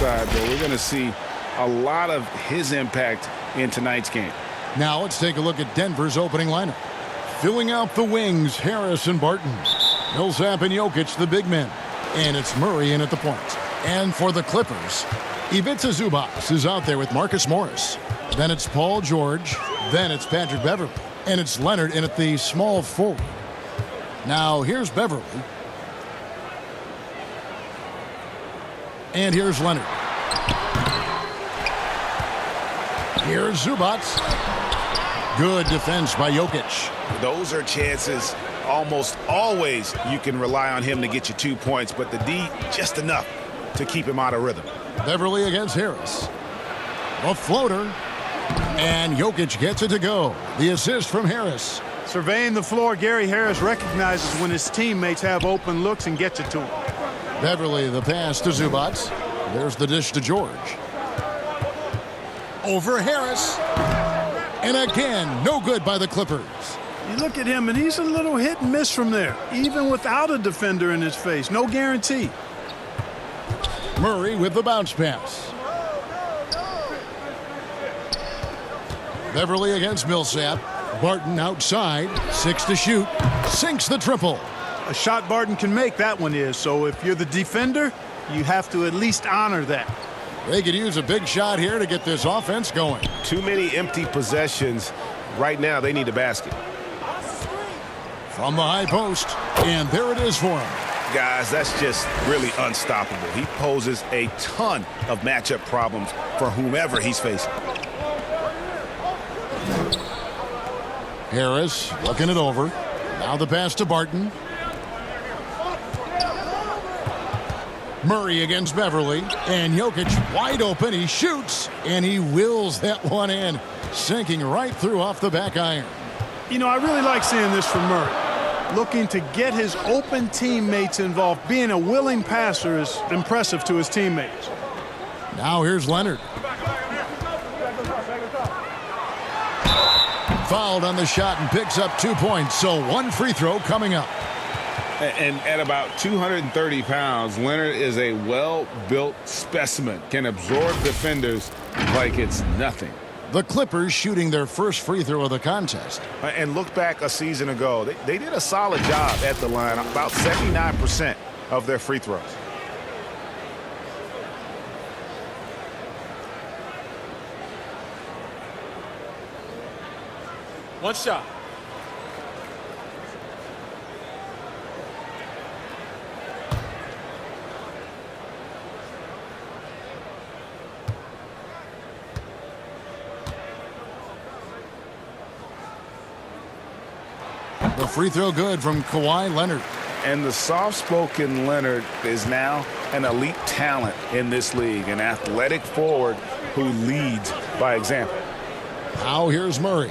side, though. We're going to see a lot of his impact in tonight's game. Now let's take a look at Denver's opening lineup. Filling out the wings, Harris and Barton. Millsap and Jokic, the big men. And it's Murray in at the point. And for the Clippers, Ivica Zubac is out there with Marcus Morris. Then it's Paul George. Then it's Patrick Beverley. And it's Leonard in at the small forward. Now here's Beverley. And here's Leonard. Here's Zubac. Good defense by Jokic. Those are chances almost always you can rely on him to get you 2 points, but the D just enough to keep him out of rhythm. Beverley against Harris. A floater. And Jokic gets it to go. The assist from Harris. Surveying the floor, Gary Harris recognizes when his teammates have open looks and gets it to him. Beverley, the pass to Zubac. There's the dish to George. Over Harris. And again, no good by the Clippers. You look at him, and he's a little hit and miss from there, even without a defender in his face. No guarantee. Murray with the bounce pass. Beverley against Millsap. Barton outside. 6 to shoot. Sinks the triple. A shot Barton can make, that one is. So if you're the defender, you have to at least honor that. They could use a big shot here to get this offense going. Too many empty possessions. Right now, they need a basket. From the high post. And there it is for him. Guys, that's just really unstoppable. He poses a ton of matchup problems for whomever he's facing. Harris looking it over. Now the pass to Barton. Murray against Beverley. And Jokic wide open. He shoots. And he wills that one in. Sinking right through off the back iron. You know, I really like seeing this from Murray. Looking to get his open teammates involved. Being a willing passer is impressive to his teammates. Now here's Leonard. Fouled on the shot and picks up 2 points. So one free throw coming up. And at about 230 pounds, Leonard is a well-built specimen. Can absorb defenders like it's nothing. The Clippers shooting their first free throw of the contest. And look back a season ago. They did a solid job at the line. About 79% of their free throws. One shot. The free throw good from Kawhi Leonard. And the soft-spoken Leonard is now an elite talent in this league, an athletic forward who leads by example. Now here's Murray.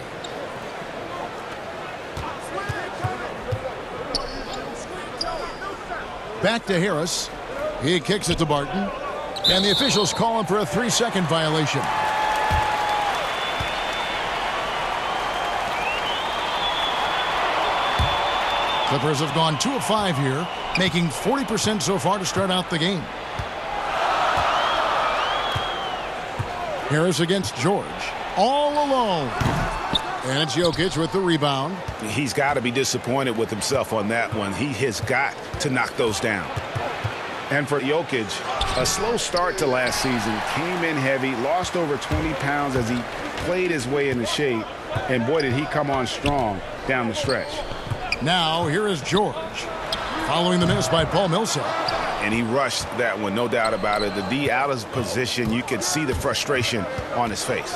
Back to Harris. He kicks it to Barton. And the officials call him for a 3-second violation. Clippers have gone 2 of 5 here, making 40% so far to start out the game. Harris against George. All alone. And it's Jokic with the rebound. He's got to be disappointed with himself on that one. He has got to knock those down. And for Jokic, a slow start to last season. Came in heavy, lost over 20 pounds as he played his way into shape. And boy, did he come on strong down the stretch. Now, here is George. Following the miss by Paul Millsap. And he rushed that one, no doubt about it. The D out of position, you could see the frustration on his face.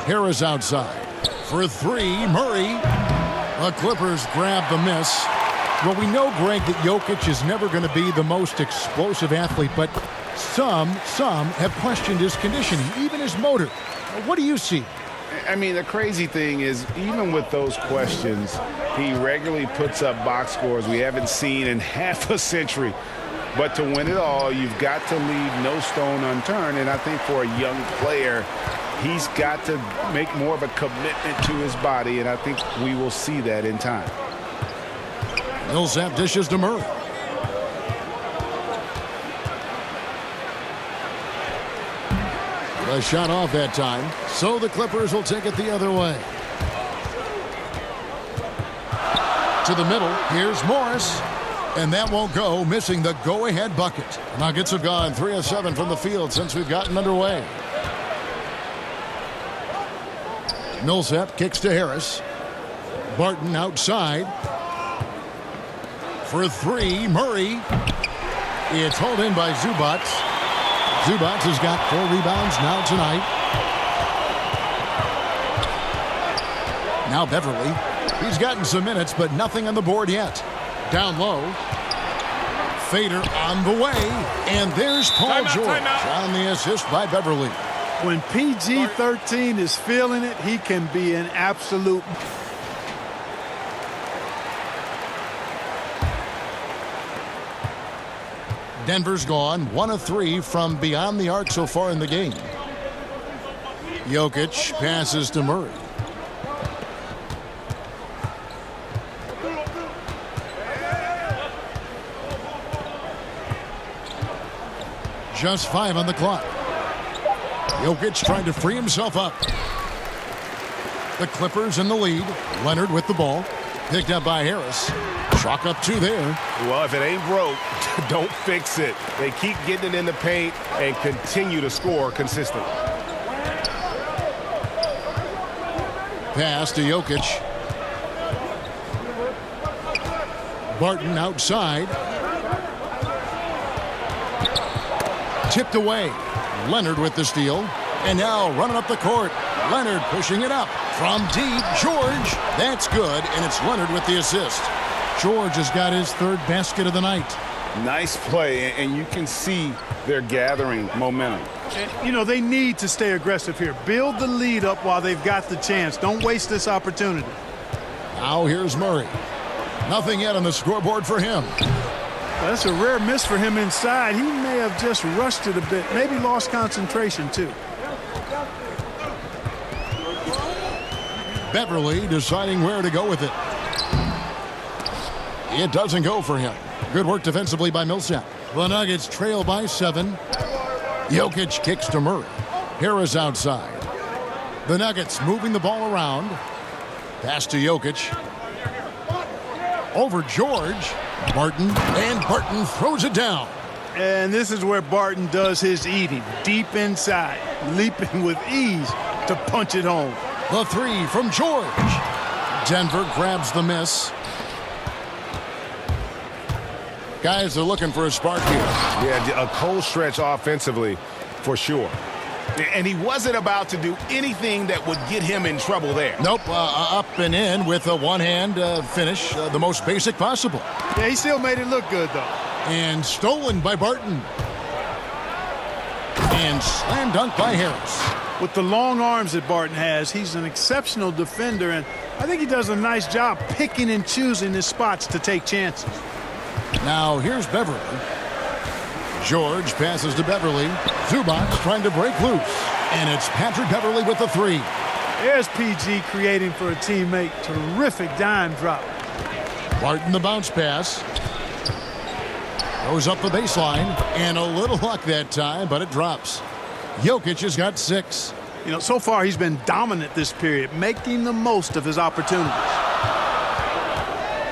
Harris outside. For 3, Murray. The Clippers grab the miss. Well, we know, Greg, that Jokic is never going to be the most explosive athlete, but some have questioned his conditioning, even his motor. What do you see? I mean, the crazy thing is, even with those questions, he regularly puts up box scores we haven't seen in half a century. But to win it all, you've got to leave no stone unturned. And I think for a young player, he's got to make more of a commitment to his body, and I think we will see that in time. Millsap dishes to Murray. The shot off that time, so the Clippers will take it the other way. To the middle, here's Morris. And that won't go, missing the go-ahead bucket. Nuggets have gone 3 of 7 from the field since we've gotten underway. Millsap kicks to Harris. Barton outside. For 3, Murray. It's hauled in by Zubac. Zubac has got 4 rebounds now tonight. Now Beverly. He's gotten some minutes, but nothing on the board yet. Down low. Fader on the way. And there's Paul George on the assist by Beverly. When PG-13 is feeling it, he can be an absolute... Denver's gone 1 of 3 from beyond the arc so far in the game. Jokic passes to Murray. Just 5 on the clock. Jokic trying to free himself up. The Clippers in the lead. Leonard with the ball. Picked up by Harris. Chalk up 2 there. Well, if it ain't broke, don't fix it. They keep getting it in the paint and continue to score consistently. Pass to Jokic. Barton outside. Tipped away. Leonard with the steal. And now running up the court. Leonard pushing it up. From deep, George. That's good, and it's Leonard with the assist. George has got his 3rd basket of the night. Nice play, and you can see they're gathering momentum. And, you know, they need to stay aggressive here. Build the lead up while they've got the chance. Don't waste this opportunity. Now here's Murray. Nothing yet on the scoreboard for him. That's a rare miss for him inside. He may have just rushed it a bit. Maybe lost concentration, too. Beverly deciding where to go with it. It doesn't go for him. Good work defensively by Millsap. The Nuggets trail by 7. Jokic kicks to Murray. Harris outside. The Nuggets moving the ball around. Pass to Jokic. Over George. Barton. And Barton throws it down. And this is where Barton does his eating. Deep inside. Leaping with ease to punch it home. The 3 from George. Denver grabs the miss. Guys are looking for a spark here. Yeah, a cold stretch offensively for sure. And he wasn't about to do anything that would get him in trouble there. Nope, up and in with a one-hand finish, the most basic possible. Yeah, he still made it look good, though. And stolen by Barton. And slam dunk by Harris. With the long arms that Barton has, he's an exceptional defender, and I think he does a nice job picking and choosing his spots to take chances. Now here's Beverly. George passes to Beverly. Zubac trying to break loose. And it's Patrick Beverly with the 3. There's PG creating for a teammate. Terrific dime drop. Barton the bounce pass. Goes up the baseline. And a little luck that time, but it drops. Jokic has got 6. You know, so far he's been dominant this period, making the most of his opportunities.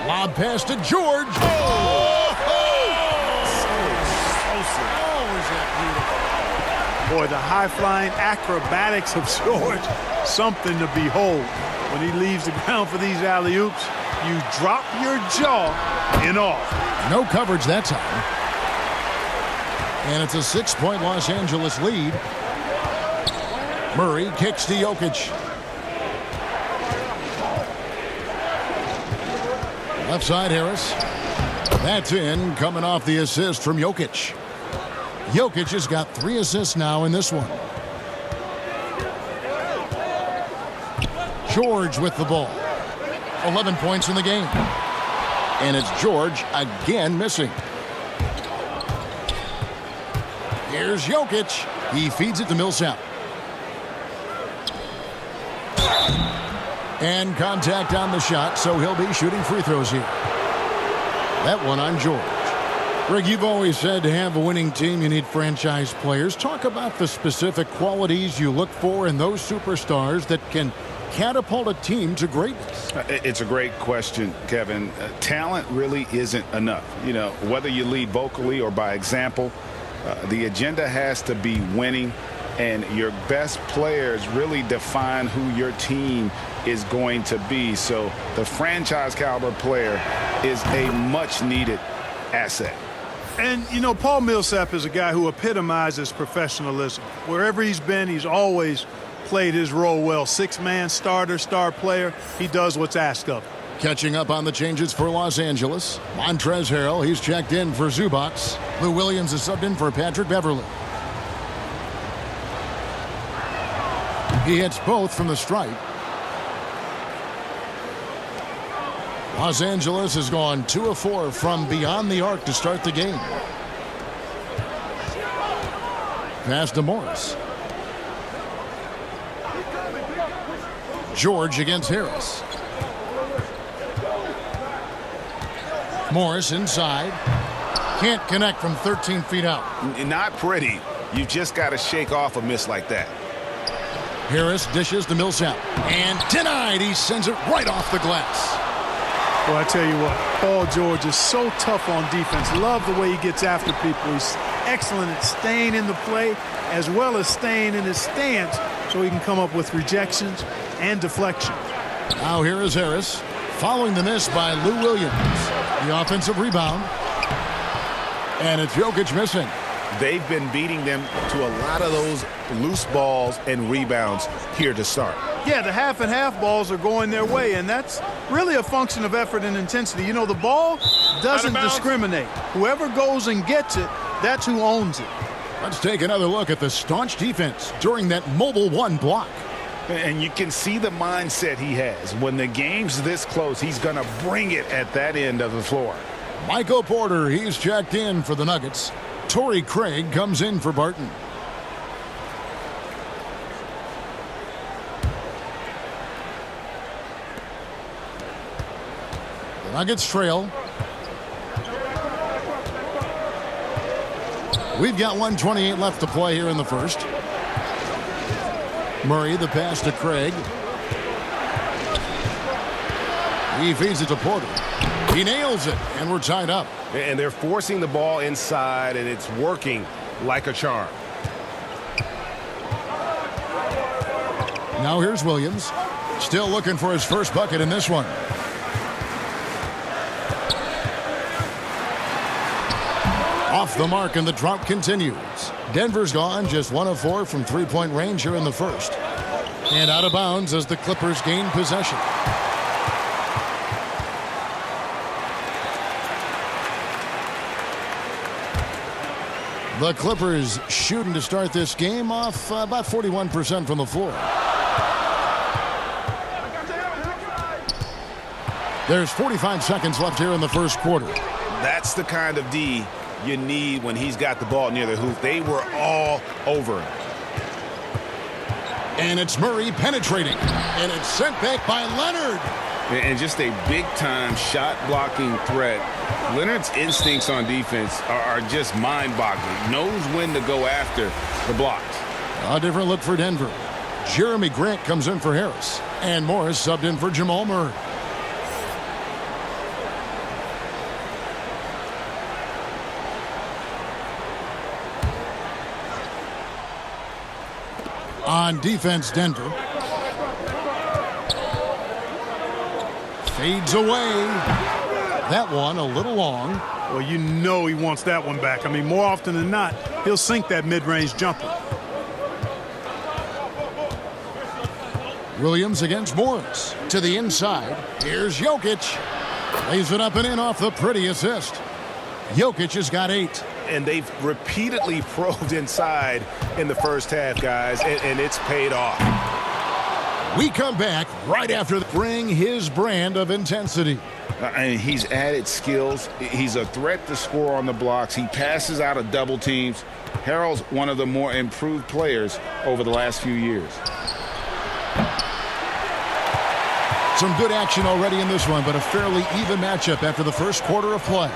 Lob pass to George. Boy, the high-flying acrobatics of George, something to behold. When he leaves the ground for these alley-oops, you drop your jaw in awe. No coverage that time. And it's a 6-point Los Angeles lead. Murray kicks to Jokic. Left side, Harris. That's in, coming off the assist from Jokic. Jokic has got 3 assists now in this one. George with the ball. 11 points in the game. And it's George again missing. Here's Jokic. He feeds it to Millsap. And contact on the shot, so he'll be shooting free throws here. That one on George. Greg, you've always said to have a winning team, you need franchise players. Talk about the specific qualities you look for in those superstars that can catapult a team to greatness. It's a great question, Kevin. Talent really isn't enough. You know, whether you lead vocally or by example, the agenda has to be winning, and your best players really define who your team is going to be. So the franchise caliber player is a much needed asset. And, you know, Paul Millsap is a guy who epitomizes professionalism. Wherever he's been, he's always played his role well. Six-man starter, star player. He does what's asked of him. Catching up on the changes for Los Angeles. Montrezl Harrell, he's checked in for Zubac. Lou Williams is subbed in for Patrick Beverley. He hits both from the stripe. Los Angeles has gone 2 of 4 from beyond the arc to start the game. Pass to Morris. George against Harris. Morris inside. Can't connect from 13 feet out. Not pretty. You've just got to shake off a miss like that. Harris dishes to Millsap. And denied. He sends it right off the glass. Well, I tell you what, Paul George is so tough on defense. Love the way he gets after people. He's excellent at staying in the play as well as staying in his stance so he can come up with rejections and deflections. Now here is Harris following the miss by Lou Williams. The offensive rebound. And it's Jokic missing. They've been beating them to a lot of those loose balls and rebounds here to start. Yeah, the half and half balls are going their way, and that's really a function of effort and intensity. You know, the ball doesn't discriminate. Whoever goes and gets it, that's who owns it. Let's take another look at the staunch defense during that mobile one block. And you can see the mindset he has. When the game's this close, he's going to bring it at that end of the floor. Michael Porter, he's checked in for the Nuggets. Torrey Craig comes in for Barton. The Nuggets trail. We've got 1:28 left to play here in the first. Murray, the pass to Craig. He feeds it to Porter. He nails it, and we're tied up. And they're forcing the ball inside, and it's working like a charm. Now here's Williams. Still looking for his first bucket in this one. Off the mark, and the drought continues. Denver's gone just 1 of 4 from three-point range here in the first. And out of bounds as the Clippers gain possession. The Clippers shooting to start this game off about 41% from the floor. There's 45 seconds left here in the first quarter. That's the kind of D you need when he's got the ball near the hoop. They were all over him. And it's Murray penetrating. And it's sent back by Leonard. And just a big-time shot-blocking threat. Leonard's instincts on defense are just mind-boggling. Knows when to go after the blocks. A different look for Denver. Jeremy Grant comes in for Harris. And Morris subbed in for Jamal Murray. On defense, Denver. Fades away. That one a little long. Well, you know he wants that one back. I mean, more often than not, he'll sink that mid-range jumper. Williams against Morris. To the inside. Here's Jokic. Lays it up and in off the pretty assist. Jokic has got 8. And they've repeatedly probed inside in the first half, guys, and it's paid off. We come back right after bring his brand of intensity. And he's added skills. He's a threat to score on the blocks. He passes out of double teams. Harrell's one of the more improved players over the last few years. Some good action already in this one, but a fairly even matchup after the first quarter of play.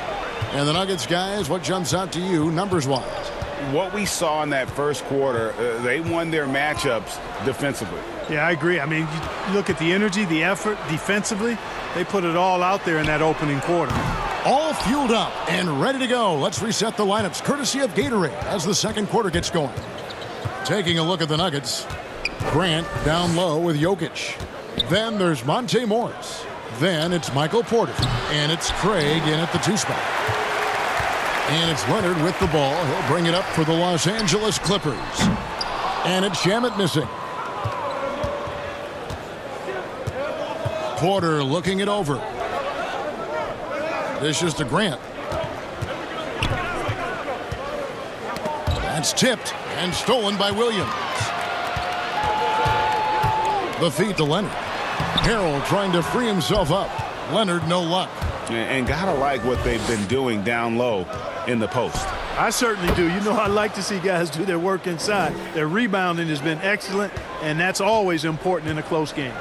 And the Nuggets, guys, what jumps out to you numbers-wise? What we saw in that first quarter, they won their matchups defensively. Yeah, I agree. I mean, you look at the energy, the effort defensively. They put it all out there in that opening quarter. All fueled up and ready to go. Let's reset the lineups courtesy of Gatorade as the second quarter gets going. Taking a look at the Nuggets. Grant down low with Jokic. Then there's Monte Morris. Then it's Michael Porter. And it's Craig in at the 2 spot. And it's Leonard with the ball. He'll bring it up for the Los Angeles Clippers. And it's Shamet missing. Porter looking it over. Dishes to Grant. That's tipped and stolen by Williams. The feed to Leonard. Harrell trying to free himself up. Leonard, no luck. And gotta like what they've been doing down low in the post. I certainly do. You know, I like to see guys do their work inside. Their rebounding has been excellent, and that's always important in a close game.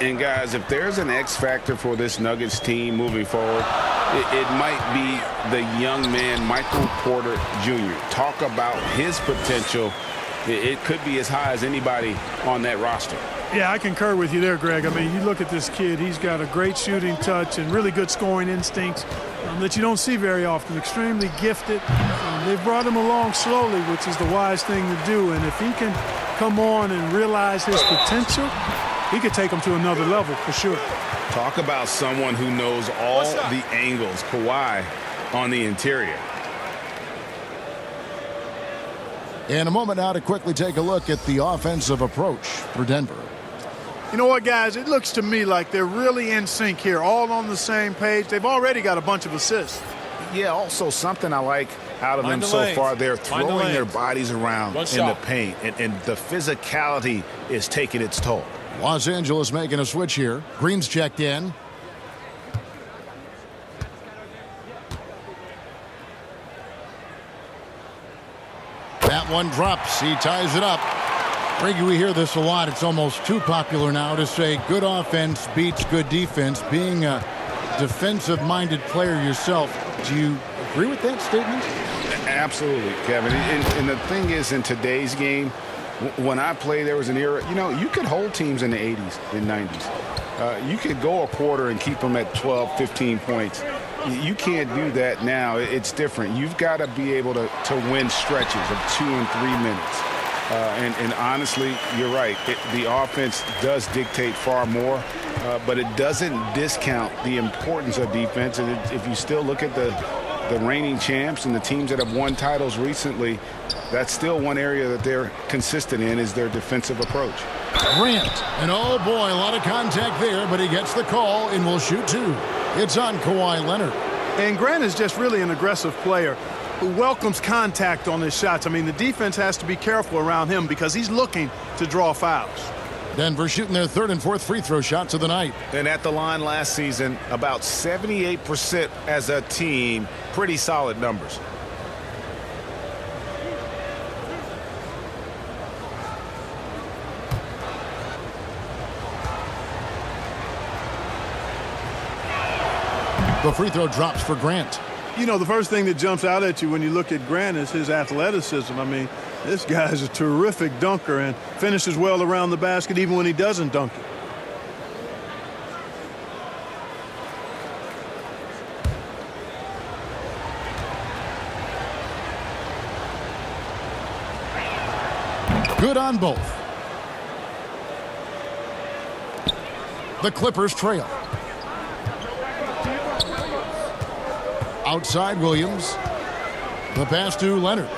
And guys, if there's an X factor for this Nuggets team moving forward, it might be the young man, Michael Porter Jr. Talk about his potential. It could be as high as anybody on that roster. Yeah, I concur with you there, Greg. I mean, you look at this kid, he's got a great shooting touch and really good scoring instincts that you don't see very often. Extremely gifted. They've brought him along slowly, which is the wise thing to do. And if he can come on and realize his potential, he could take him to another level for sure. Talk about someone who knows all the angles. Kawhi on the interior. In a moment now to quickly take a look at the offensive approach for Denver. You know what, guys? It looks to me like they're really in sync here, all on the same page. They've already got a bunch of assists. Yeah, also something I like out of them so far, they're throwing their bodies around in the paint, and the physicality is taking its toll. Los Angeles making a switch here. Green's checked in. That one drops. He ties it up. Greggy, we hear this a lot. It's almost too popular now to say good offense beats good defense. Being a defensive-minded player yourself, do you agree with that statement? Absolutely, Kevin. And the thing is, in today's game, when I play, there was an era, you know, you could hold teams in the 80s and 90s. You could go a quarter and keep them at 12, 15 points. You can't do that now. It's different. You've got to be able to win stretches of 2 and 3 minutes. And honestly, you're right. The offense does dictate far more, but it doesn't discount the importance of defense. And if you still look at the reigning champs and the teams that have won titles recently, that's still one area that they're consistent in is their defensive approach. Grant, and oh boy, a lot of contact there, but he gets the call and will shoot 2. It's on Kawhi Leonard. And Grant is just really an aggressive player who welcomes contact on his shots. I mean, the defense has to be careful around him because he's looking to draw fouls. Denver shooting their 3rd and 4th free throw shots of the night. And at the line last season, about 78% as a team. Pretty solid numbers. The free throw drops for Grant. You know, the first thing that jumps out at you when you look at Grant is his athleticism. I mean, this guy's a terrific dunker and finishes well around the basket even when he doesn't dunk it. Good on both. The Clippers trail. Outside Williams. The pass to Leonard.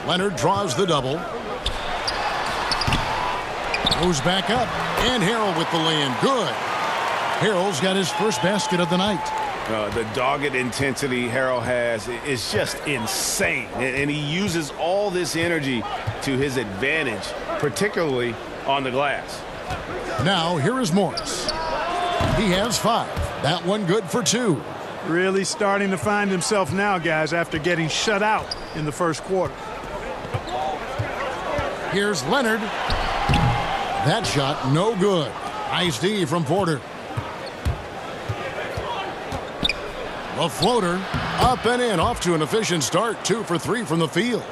Leonard draws the double. Goes back up. And Harrell with the lay-in. Good. Harrell's got his first basket of the night. The dogged intensity Harrell has is just insane. And he uses all this energy to his advantage, particularly on the glass. Now, here is Morris. He has 5. That one good for 2. Really starting to find himself now, guys, after getting shut out in the first quarter. Here's Leonard. That shot, no good. Nice D from Porter. A floater, up and in, off to an efficient start. 2 for 3 from the field.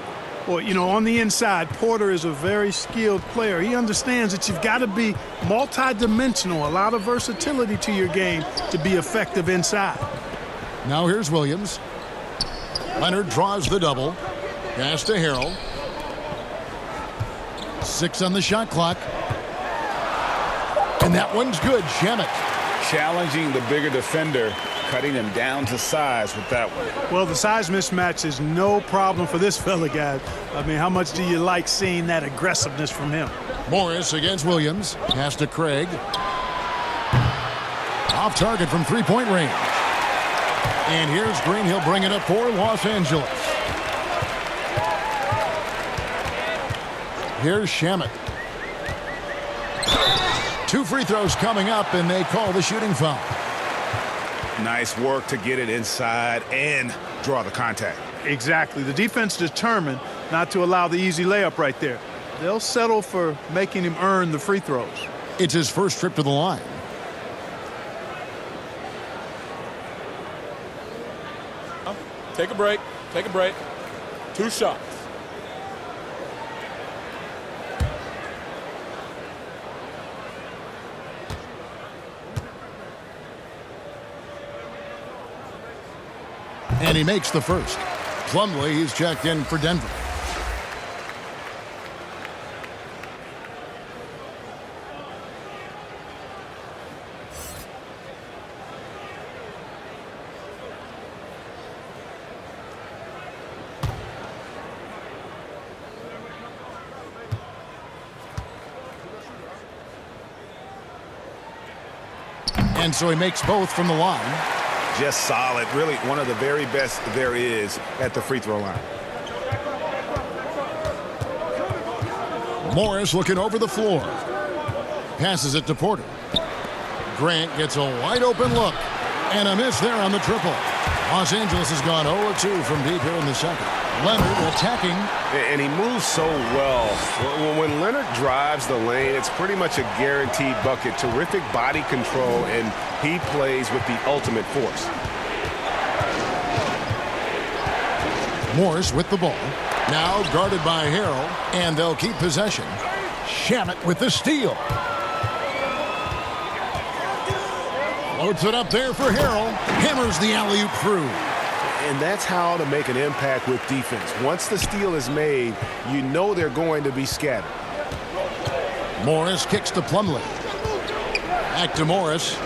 Well, you know, on the inside, Porter is a very skilled player. He understands that you've got to be multi-dimensional, a lot of versatility to your game to be effective inside. Now here's Williams. Leonard draws the double. Pass to Harrell. 6 on the shot clock. And that one's good. Shamet. Challenging the bigger defender, cutting him down to size with that one. Well, the size mismatch is no problem for this fella, guys. I mean, how much do you like seeing that aggressiveness from him? Morris against Williams. Pass to Craig. Off target from three-point range. And here's Green. He'll bring it up for Los Angeles. Here's Shamet. 2 free throws coming up, and they call the shooting foul. Nice work to get it inside and draw the contact. Exactly. The defense determined not to allow the easy layup right there. They'll settle for making him earn the free throws. It's his first trip to the line. Take a break. Take a break. 2 shots. And he makes the first. Plumlee, he's checked in for Denver. And so he makes both from the line. Just solid. Really one of the very best there is at the free throw line. Morris looking over the floor. Passes it to Porter. Grant gets a wide open look. And a miss there on the triple. Los Angeles has gone 0-2 from deep here in the second. Leonard attacking. And he moves so well. When Leonard drives the lane, it's pretty much a guaranteed bucket. Terrific body control, and he plays with the ultimate force. Morris with the ball. Now guarded by Harrell, and they'll keep possession. Shamet with the steal. Loads it up there for Harrell. Hammers the alley-oop through. And that's how to make an impact with defense. Once the steal is made, you know they're going to be scattered. Morris kicks to Plumlee. Back to Morris.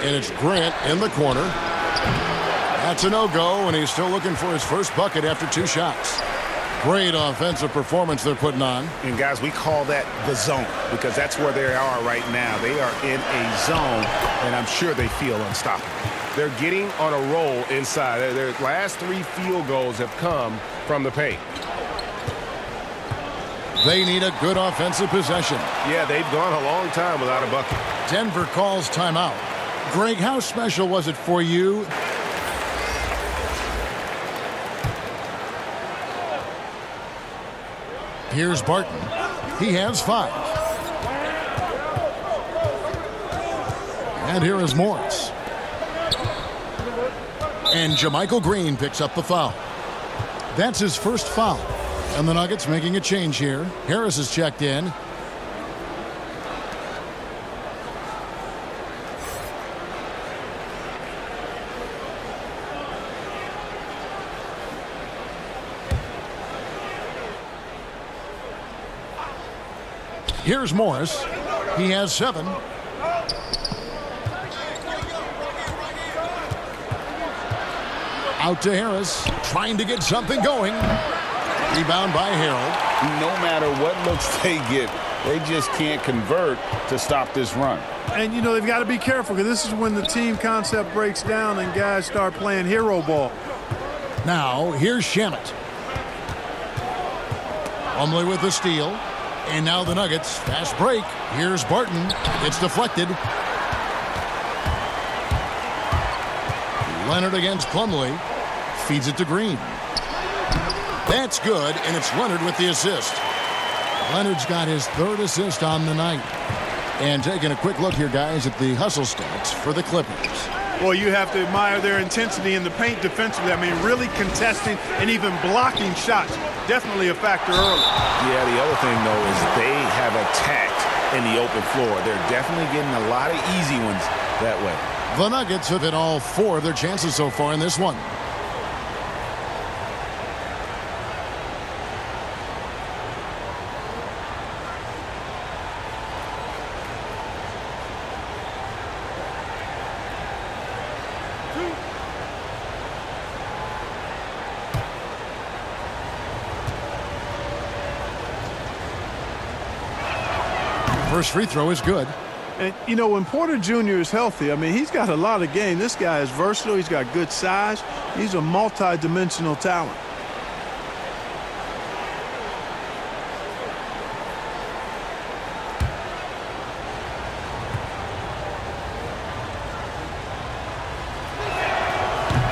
And it's Grant in the corner. That's a no-go, and he's still looking for his first bucket after 2 shots. Great offensive performance they're putting on. And guys, we call that the zone because that's where they are right now. They are in a zone, and I'm sure they feel unstoppable. They're getting on a roll inside. Their last 3 field goals have come from the paint. They need a good offensive possession. Yeah, they've gone a long time without a bucket. Denver calls timeout. Greg, how special was it for you? Here's Barton. He has 5. And here is Morris. And JaMychal Green picks up the foul. That's his first foul. And the Nuggets making a change here. Harris is checked in. Here's Morris. He has 7. Out to Harris. Trying to get something going. Rebound by Harrell. No matter what looks they get, they just can't convert to stop this run. And, you know, they've got to be careful because this is when the team concept breaks down and guys start playing hero ball. Now, here's Shamet. Plumlee with the steal. And now the Nuggets. Fast break. Here's Barton. It's deflected. Leonard against Plumlee. Feeds it to Green. That's good, and it's Leonard with the assist. Leonard's got his 3rd assist on the night. And taking a quick look here, guys, at the hustle stats for the Clippers. Well, you have to admire their intensity in the paint defensively. I mean, really contesting and even blocking shots. Definitely a factor early. Yeah, the other thing, though, is they have attacked in the open floor. They're definitely getting a lot of easy ones that way. The Nuggets have hit all 4 of their chances so far in this one. First free throw is good. And, you know, when Porter Jr. is healthy, I mean, he's got a lot of game. This guy is versatile. He's got good size. He's a multi-dimensional talent.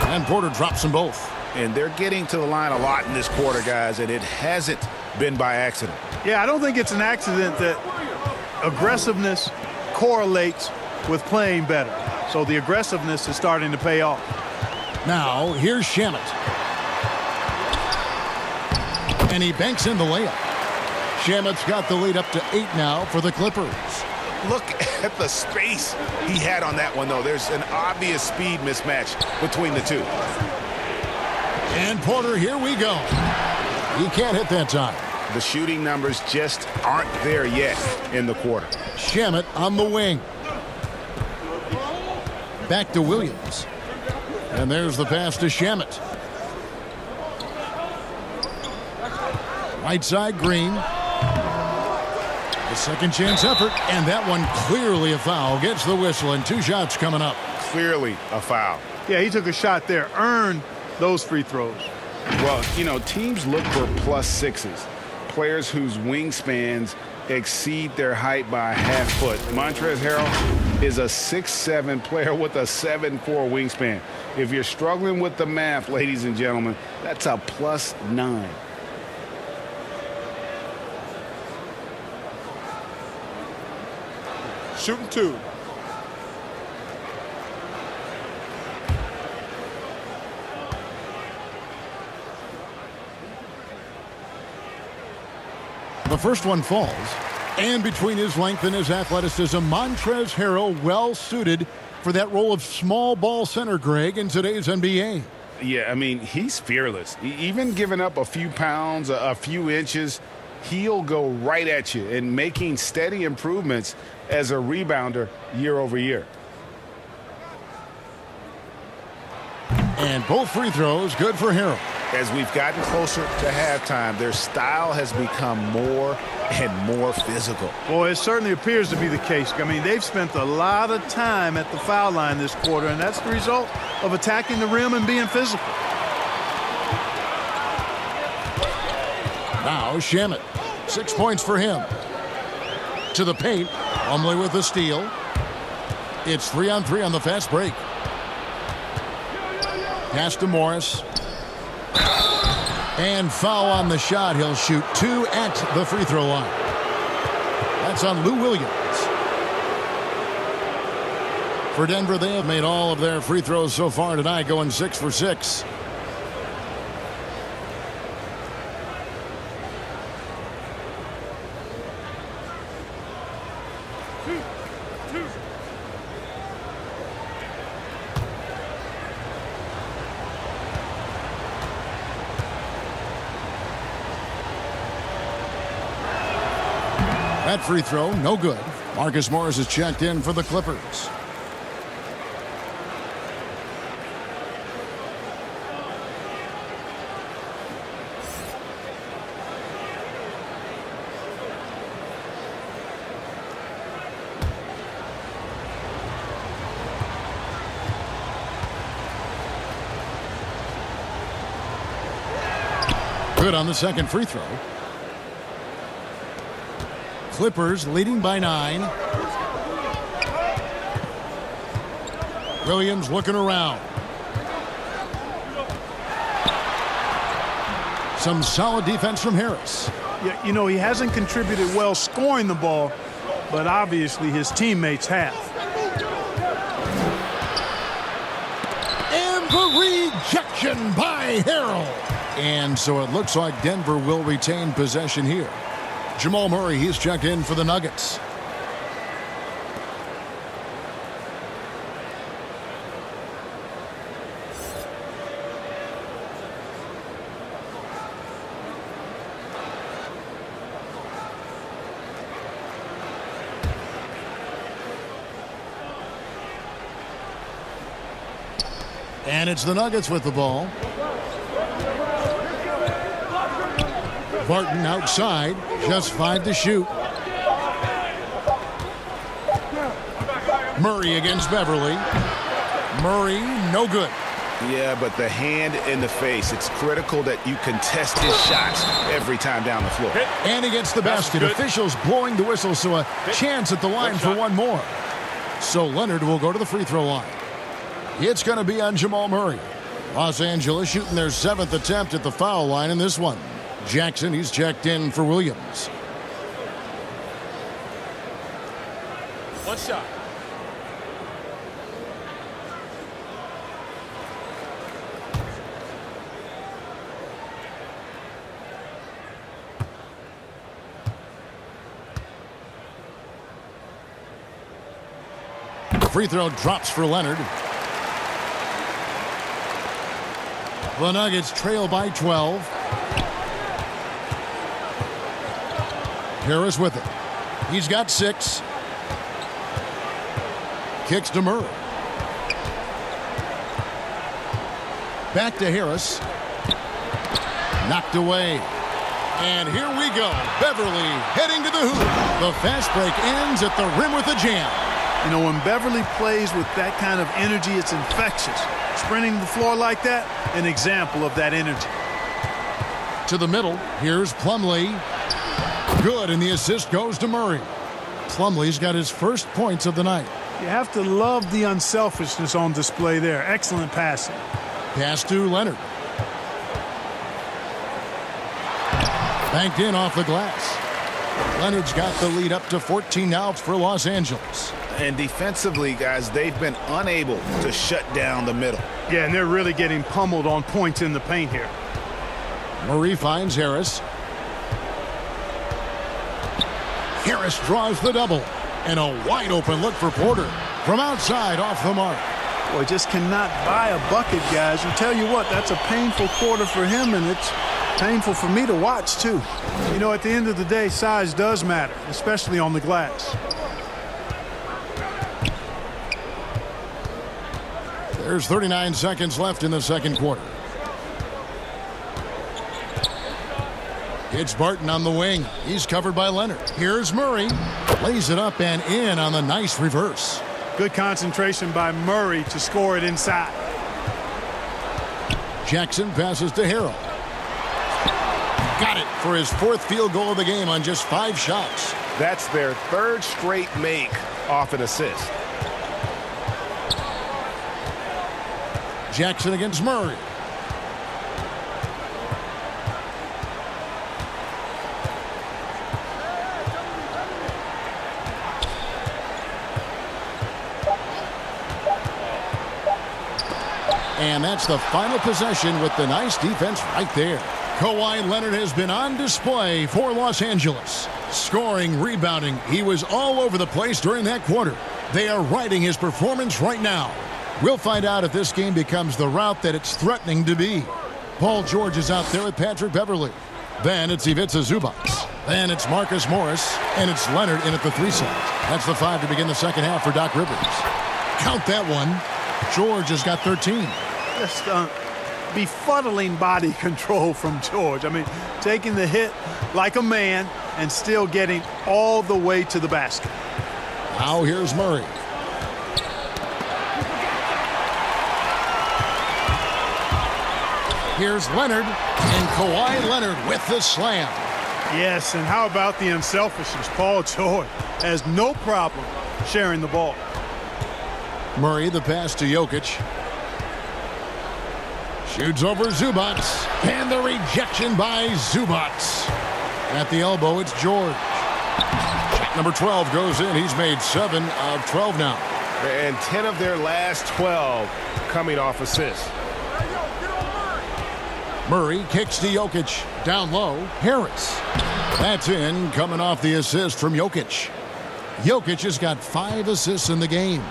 And Porter drops them both. And they're getting to the line a lot in this quarter, guys, and it hasn't been by accident. Yeah, I don't think it's an accident that aggressiveness correlates with playing better. So the aggressiveness is starting to pay off. Now, here's Shamet. And he banks in the layup. Shamet's got the lead up to 8 now for the Clippers. Look at the space he had on that one, though. There's an obvious speed mismatch between the two. And Porter, here we go. He can't hit that time. The shooting numbers just aren't there yet in the quarter. Shamet on the wing. Back to Williams. And there's the pass to Shamet. Right side, Green. The second chance effort, and that one clearly a foul. Gets the whistle, and 2 shots coming up. Clearly a foul. Yeah, he took a shot there, earned those free throws. Well, you know, teams look for +6s, players whose wingspans exceed their height by a half foot. Montrezl Harrell is a 6'7" player with a 7'4" wingspan. If you're struggling with the math, ladies and gentlemen, that's a +9. Shooting 2. The first one falls. And between his length and his athleticism, Montrezl Harrell well suited for that role of small ball center, Greg, in today's NBA. Yeah, I mean, he's fearless. Even giving up a few pounds, a few inches, he'll go right at you and making steady improvements as a rebounder year over year. And both free throws good for Harrell. As we've gotten closer to halftime, their style has become more and more physical. Boy, it certainly appears to be the case. I mean, they've spent a lot of time at the foul line this quarter, and that's the result of attacking the rim and being physical. Now Shamet. 6 points for him. To the paint. Plumlee with the steal. It's 3-on-3 on the fast break. Pass to Morris. And foul on the shot. He'll shoot 2 at the free throw line. That's on Lou Williams. For Denver, they have made all of their free throws so far tonight, going 6 for 6. That free throw, no good. Marcus Morris is checked in for the Clippers. Good on the second free throw. Clippers leading by 9. Williams looking around. Some solid defense from Harris. Yeah, you know, he hasn't contributed well scoring the ball, but obviously his teammates have. And the rejection by Harrell. And so it looks like Denver will retain possession here. Jamal Murray, he's checked in for the Nuggets. And it's the Nuggets with the ball. Barton outside, just 5 to shoot. Murray against Beverly. Murray, no good. Yeah, but the hand in the face, it's critical that you contest his shots every time down the floor. And he gets the basket. Officials blowing the whistle, so a chance at the line for one more. So Leonard will go to the free throw line. It's going to be on Jamal Murray. Los Angeles shooting their 7th attempt at the foul line in this one. Jackson, he's checked in for Williams. One shot. Free throw drops for Leonard. The Nuggets trail by 12. Harris with it. He's got 6. Kicks to Murray. Back to Harris. Knocked away. And here we go. Beverly heading to the hoop. The fast break ends at the rim with a jam. You know, when Beverly plays with that kind of energy, it's infectious. Sprinting the floor like that, an example of that energy. To the middle, here's Plumlee. Good, and the assist goes to Murray. Plumlee's got his first points of the night. You have to love the unselfishness on display there. Excellent passing. Pass to Leonard. Banked in off the glass. Leonard's got the lead up to 14 now for Los Angeles. And defensively, guys, they've been unable to shut down the middle. Yeah, and they're really getting pummeled on points in the paint here. Murray finds Harris. Harris draws the double. And a wide open look for Porter. From outside, off the mark. Boy, just cannot buy a bucket, guys. And tell you what, that's a painful quarter for him, and it's painful for me to watch, too. You know, at the end of the day, size does matter, especially on the glass. There's 39 seconds left in the second quarter. It's Barton on the wing. He's covered by Leonard. Here's Murray. Lays it up and in on the nice reverse. Good concentration by Murray to score it inside. Jackson passes to Harrell. Got it for his 4th field goal of the game on just 5 shots. That's their 3rd straight make off an assist. Jackson against Murray. And that's the final possession with the nice defense right there. Kawhi Leonard has been on display for Los Angeles. Scoring, rebounding, he was all over the place during that quarter. They are riding his performance right now. We'll find out if this game becomes the route that it's threatening to be. Paul George is out there with Patrick Beverly. Then it's Ivica Zubac. Then it's Marcus Morris. And it's Leonard in at the 3 side. That's the 5 to begin the second half for Doc Rivers. Count that one. George has got 13. Just befuddling body control from George. I mean, taking the hit like a man and still getting all the way to the basket. Now here's Murray. Here's Leonard, and Kawhi Leonard with the slam. Yes, and how about the unselfishness? Paul George has no problem sharing the ball. Murray, the pass to Jokic. Shoots over Zubac, and the rejection by Zubac. At the elbow, it's George. Shot number 12 goes in. He's made 7 of 12 now. And 10 of their last 12 coming off assists. Murray kicks to Jokic. Down low, Harris. That's in, coming off the assist from Jokic. Jokic has got 5 assists in the game.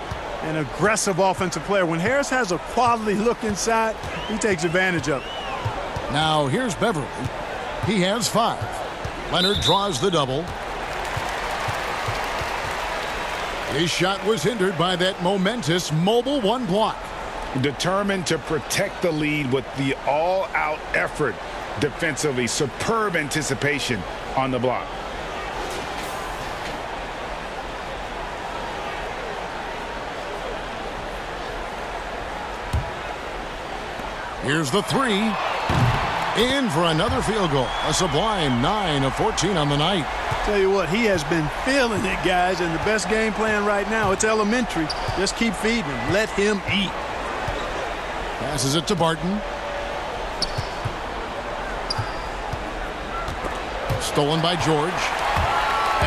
An aggressive offensive player. When Harris has a quality look inside, he takes advantage of it. Now here's Beverly. He has 5. Leonard draws the double. His shot was hindered by that momentous mobile 1 block. Determined to protect the lead with the all-out effort defensively. Superb anticipation on the block. Here's the 3. In for another field goal. A sublime 9 of 14 on the night. Tell you what, he has been feeling it, guys, and the best game plan right now, it's elementary. Just keep feeding him. Let him eat. Passes it to Barton. Stolen by George.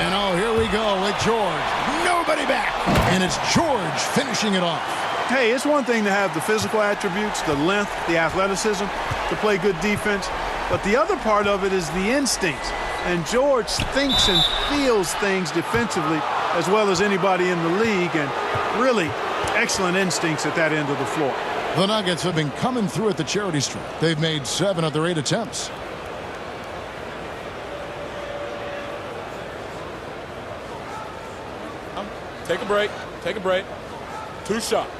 And oh, here we go with George. Nobody back. And it's George finishing it off. Hey, it's one thing to have the physical attributes, the length, the athleticism, to play good defense. But the other part of it is the instincts. And George thinks and feels things defensively as well as anybody in the league. And really excellent instincts at that end of the floor. The Nuggets have been coming through at the charity stripe. They've made 7 of their 8 attempts. Take a break. Take a break. 2 shots.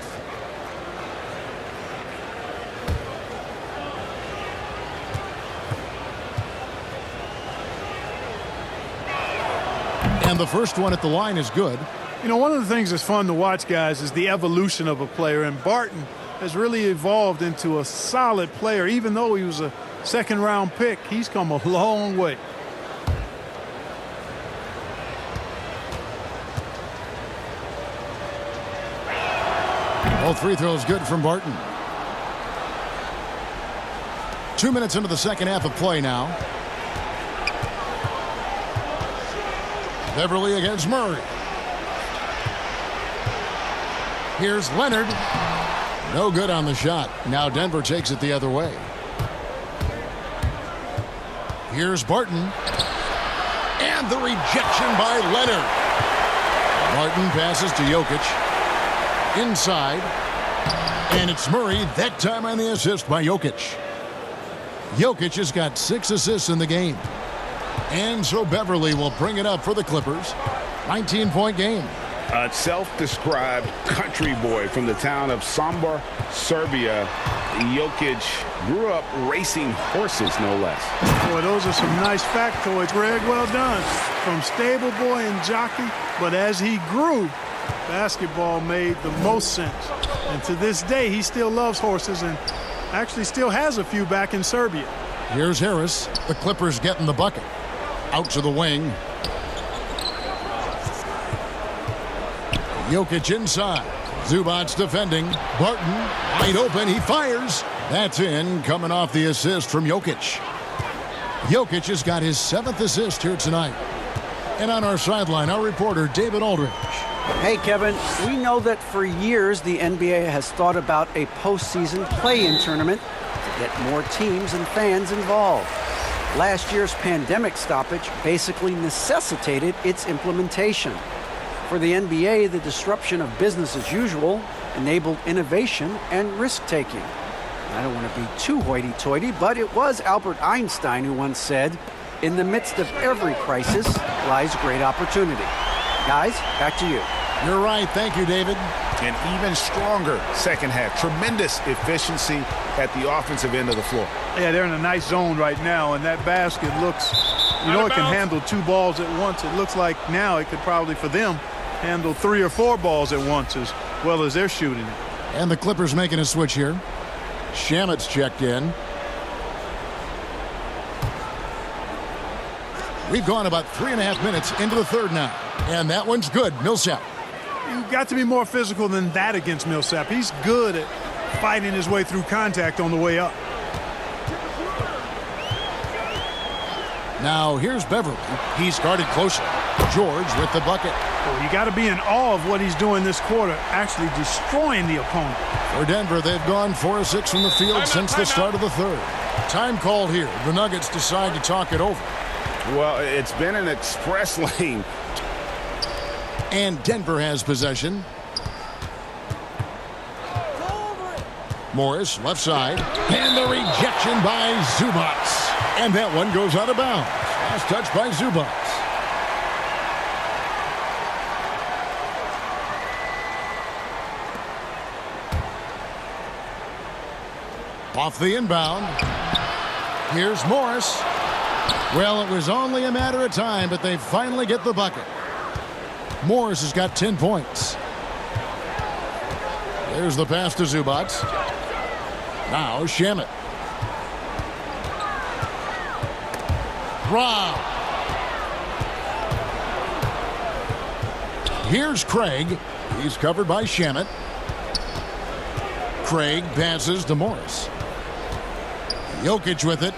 And the first one at the line is good. You know, one of the things that's fun to watch, guys, is the evolution of a player. And Barton has really evolved into a solid player. Even though he was a second-round pick, he's come a long way. All free throws good from Barton. 2 minutes into the second half of play now. Beverly against Murray. Here's Leonard. No good on the shot. Now Denver takes it the other way. Here's Barton. And the rejection by Leonard. Barton passes to Jokic. Inside. And it's Murray, that time on the assist by Jokic. Jokic has got 6 assists in the game. And so Beverly will bring it up for the Clippers. 19-point game. A self-described country boy from the town of Sombor, Serbia. Jokic grew up racing horses, no less. Boy, those are some nice factoids, Greg. Well done. From stable boy and jockey, but as he grew, basketball made the most sense. And to this day, he still loves horses and actually still has a few back in Serbia. Here's Harris. The Clippers getting the bucket. Out to the wing. Jokic inside. Zubac's defending. Barton wide open. He fires. That's in, coming off the assist from Jokic. Jokic has got his 7th assist here tonight. And on our sideline, our reporter, David Aldridge. Hey, Kevin, we know that for years the NBA has thought about a postseason play-in tournament to get more teams and fans involved. Last year's pandemic stoppage basically necessitated its implementation. For the NBA, the disruption of business as usual enabled innovation and risk-taking. I don't want to be too hoity-toity, but it was Albert Einstein who once said, "In the midst of every crisis lies great opportunity." Guys, back to you. You're right. Thank you, David. An even stronger second half. Tremendous efficiency at the offensive end of the floor. Yeah, they're in a nice zone right now, and that basket looks, you know, it can handle 2 balls at once. It looks like now it could probably, for them, handle 3 or 4 balls at once as well as they're shooting it. And the Clippers making a switch here. Shamet's checked in. We've gone about 3.5 minutes into the third now. And that one's good. Millsap. You've got to be more physical than that against Millsap. He's good at fighting his way through contact on the way up. Now here's Beverly. He's guarded closely. George with the bucket. Well, you got to be in awe of what he's doing this quarter, actually destroying the opponent. For Denver, they've gone 4 of 6 from the field since the start of the third. Time called here. The Nuggets decide to talk it over. Well, it's been an express lane. And Denver has possession. Morris, left side. And the rejection by Zubats. And that one goes out of bounds. Last touch by Zubats. Off the inbound. Here's Morris. Well, it was only a matter of time, but they finally get the bucket. Morris has got 10 points. There's the pass to Zubats. Now Shamet. Wow. Here's Craig. He's covered by Shamet. Craig passes to Morris. Jokic with it.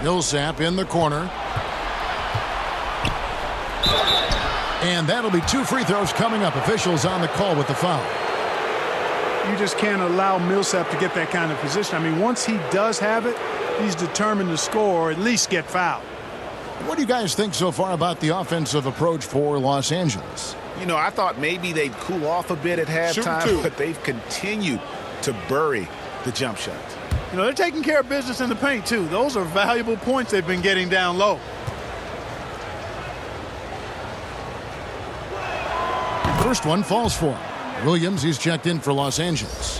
Millsap in the corner. And that'll be 2 free throws coming up. Officials on the call with the foul. You just can't allow Millsap to get that kind of position. I mean, once he does have it, he's determined to score or at least get fouled. What do you guys think so far about the offensive approach for Los Angeles? You know, I thought maybe they'd cool off a bit at halftime, but they've continued to bury the jump shots. You know, they're taking care of business in the paint, too. Those are valuable points they've been getting down low. First one falls for him. Williams, he's checked in for Los Angeles.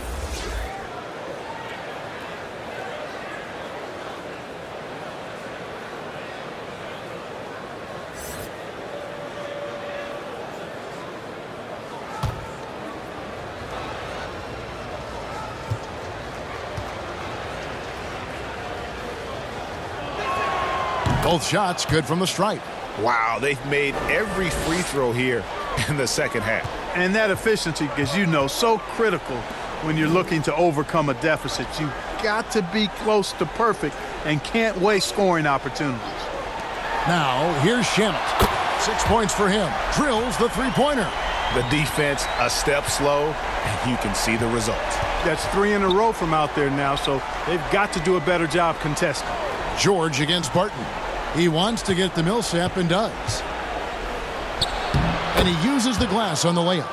Both shots good from the stripe. Wow, they've made every free throw here in the second half. And that efficiency, as you know, so critical when you're looking to overcome a deficit. You've got to be close to perfect and can't waste scoring opportunities. Now, here's Shamet. 6 points for him. Drills the three-pointer. The defense a step slow, and you can see the results. That's 3 in a row from out there now, so they've got to do a better job contesting. George against Barton. He wants to get the Millsap and does. And he uses the glass on the layup.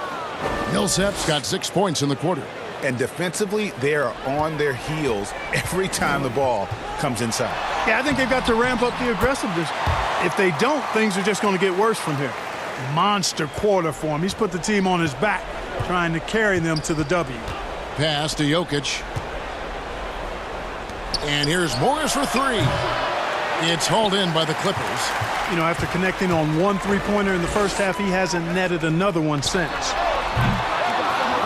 Millsap's got 6 points in the quarter. And defensively, they are on their heels every time the ball comes inside. Yeah, I think they've got to ramp up the aggressiveness. If they don't, things are just going to get worse from here. Monster quarter for him. He's put the team on his back, trying to carry them to the W. Pass to Jokic. And here's Morris for 3. It's hauled in by the Clippers. You know, after connecting on 1 3-pointer in the first half, he hasn't netted another one since.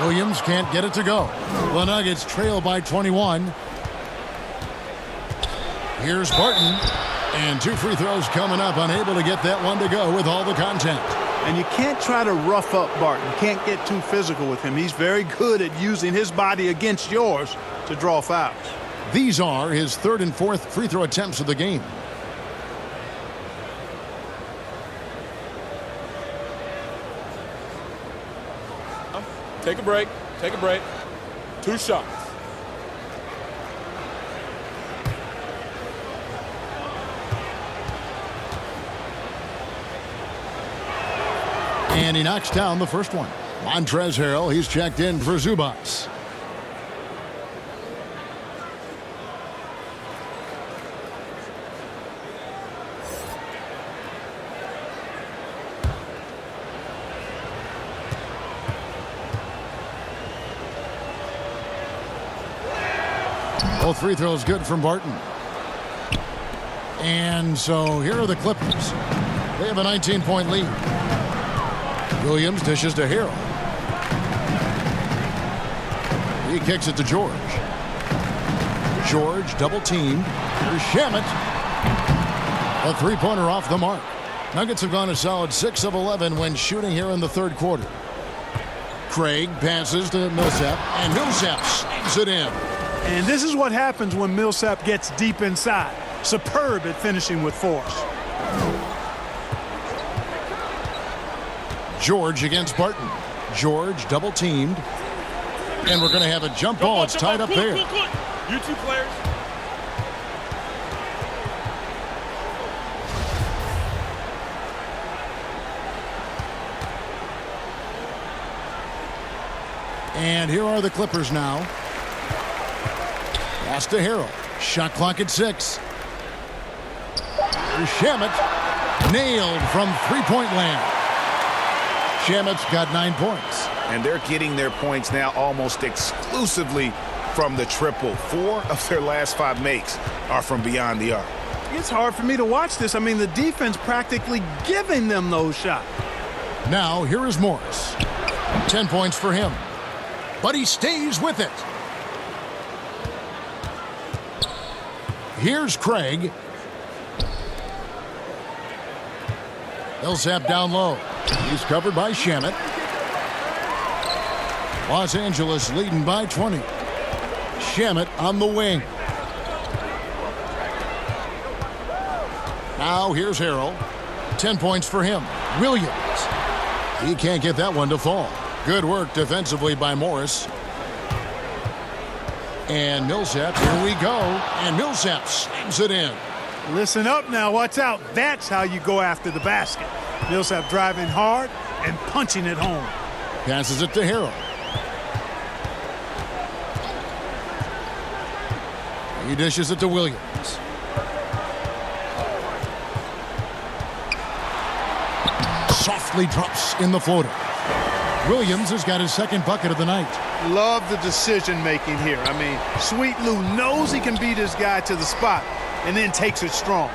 Williams can't get it to go. The Nuggets trail by 21. Here's Barton. And 2 free throws coming up. Unable to get that one to go with all the contact. And you can't try to rough up Barton. Can't get too physical with him. He's very good at using his body against yours to draw fouls. These are his 3rd and 4th free throw attempts of the game. Take a break. Take a break. 2 shots. And he knocks down the first one. Montrezl Harrell, he's checked in for Zubats. Both free throws good from Barton. And so here are the Clippers. They have a 19-point lead. Williams dishes to Harrell. He kicks it to George. George double teamed. Here's Shamet. A 3-pointer off the mark. Nuggets have gone a solid 6 of 11 when shooting here in the third quarter. Craig passes to Millsap, and Millsap snags it in. And this is what happens when Millsap gets deep inside. Superb at finishing with force. George against Barton. George double teamed. And we're going to have a jump ball. It's tied up there. You two players. And here are the Clippers now. Pass to Harrell. Shot clock at 6. Here's Shamet. Nailed from three-point land. Shamet's got 9 points. And they're getting their points now almost exclusively from the triple. 4 of their last 5 makes are from beyond the arc. It's hard for me to watch this. I mean, the defense practically giving them those shots. Now, here is Morris. 10 points for him. But he stays with it. Here's Craig. Millsap down low. He's covered by Shamet. Los Angeles leading by 20. Shamet on the wing. Now here's Harrell. 10 points for him. Williams. He can't get that one to fall. Good work defensively by Morris. And Millsap, here we go. And Millsap slams it in. Listen up now, watch out. That's how you go after the basket. Millsap driving hard and punching it home. Passes it to Harrell. He dishes it to Williams. Softly drops in the floater. Williams has got his second bucket of the night. Love the decision making here. I mean, Sweet Lou knows he can beat his guy to the spot and then takes it strong.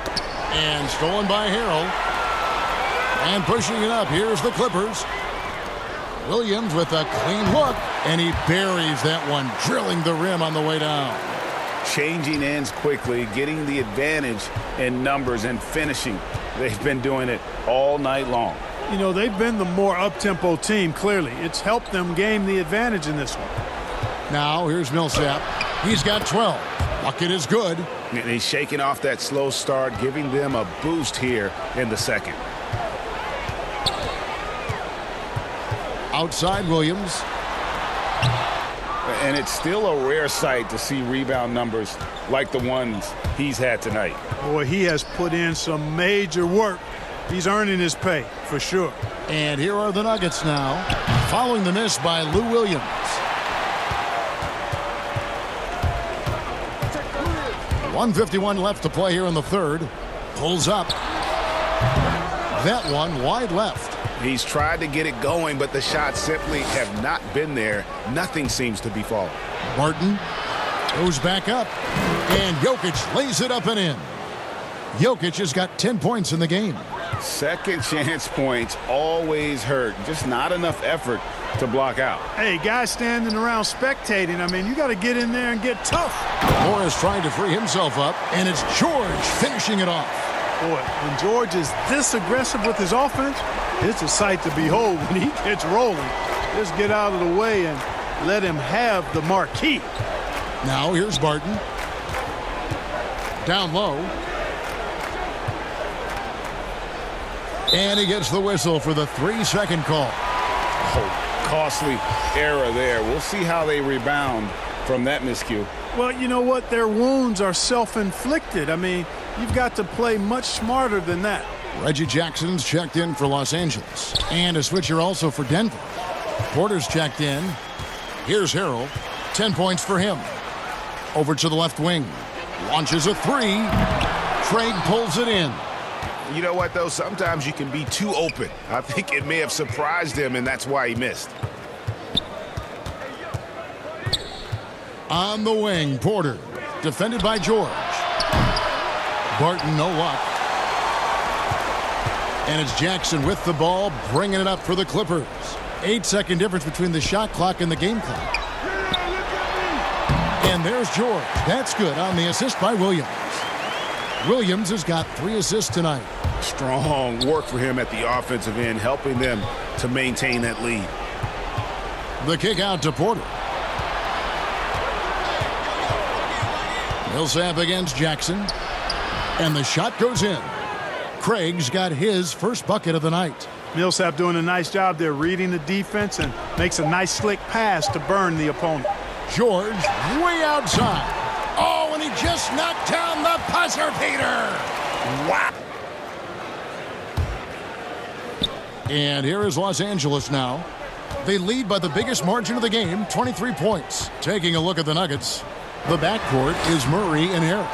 And stolen by Harrell. And pushing it up. Here's the Clippers. Williams with a clean look. And he buries that one, drilling the rim on the way down. Changing ends quickly, getting the advantage in numbers and finishing. They've been doing it all night long. You know, they've been the more up-tempo team, clearly. It's helped them gain the advantage in this one. Now, here's Millsap. He's got 12. Bucket is good. And he's shaking off that slow start, giving them a boost here in the second. Outside Williams. And it's still a rare sight to see rebound numbers like the ones he's had tonight. Boy, he has put in some major work. He's earning his pay, for sure. And here are the Nuggets now, following the miss by Lou Williams. .151 left to play here in the third. Pulls up. That one wide left. He's tried to get it going, but the shots simply have not been there. Nothing seems to be falling. Barton goes back up, and Jokic lays it up and in. Jokic has got 10 points in the game. Second chance points always hurt. Just not enough effort to block out. Hey, guys standing around spectating, I mean, you got to get in there and get tough. Morris trying to free himself up, and it's George finishing it off. Boy, when George is this aggressive with his offense, it's a sight to behold when he gets rolling. Just get out of the way and let him have the marquee. Now here's Barton. Down low. And he gets the whistle for the 3-second call. Oh, costly error there. We'll see how they rebound from that miscue. Well, you know what? Their wounds are self-inflicted. I mean, you've got to play much smarter than that. Reggie Jackson's checked in for Los Angeles. And a switcher also for Denver. Porter's checked in. Here's Harrell. 10 points for him. Over to the left wing. Launches a 3. Craig pulls it in. You know what, though? Sometimes you can be too open. I think it may have surprised him, and that's why he missed. On the wing, Porter. Defended by George. Barton, no luck. And it's Jackson with the ball, bringing it up for the Clippers. 8-second difference between the shot clock and the game clock. And there's George. That's good on the assist by Williams. Williams has got 3 assists tonight. Strong work for him at the offensive end, helping them to maintain that lead. The kick out to Porter. Millsap against Jackson. And the shot goes in. Craig's got his first bucket of the night. Millsap doing a nice job there reading the defense and makes a nice slick pass to burn the opponent. George way outside. Oh, and he just knocked down the buzzer beater. Wow. And here is Los Angeles now. They lead by the biggest margin of the game, 23 points. Taking a look at the Nuggets, the backcourt is Murray and Harris.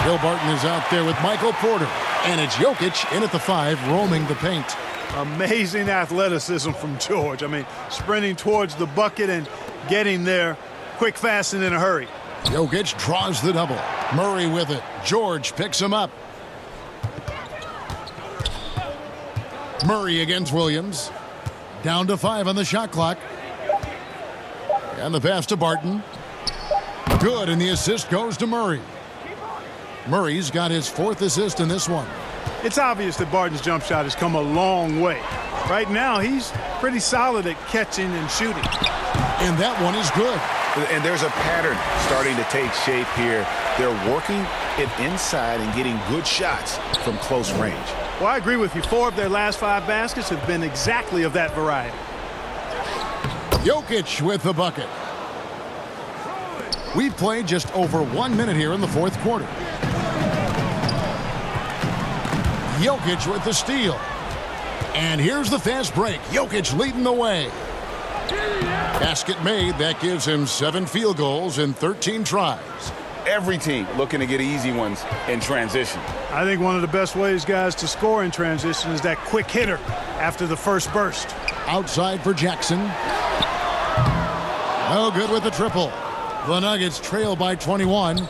Bill Barton is out there with Michael Porter. And it's Jokic in at the 5, roaming the paint. Amazing athleticism from George. I mean, sprinting towards the bucket and getting there quick, fast, and in a hurry. Jokic draws the double. Murray with it. George picks him up. Murray against Williams. Down to 5 on the shot clock. And the pass to Barton. Good, and the assist goes to Murray. Murray's got his 4th assist in this one. It's obvious that Barton's jump shot has come a long way. Right now, he's pretty solid at catching and shooting. And that one is good. And there's a pattern starting to take shape here. They're working it inside and getting good shots from close range. Well, I agree with you. 4 of their last 5 baskets have been exactly of that variety. Jokic with the bucket. We've played just over 1 minute here in the 4th quarter. Jokic with the steal. And here's the fast break. Jokic leading the way. Basket made. That gives him 7 field goals in 13 tries. Every team looking to get easy ones in transition. I think one of the best ways, guys, to score in transition is that quick hitter after the first burst. Outside for Jackson. No good with the triple. The Nuggets trail by 21.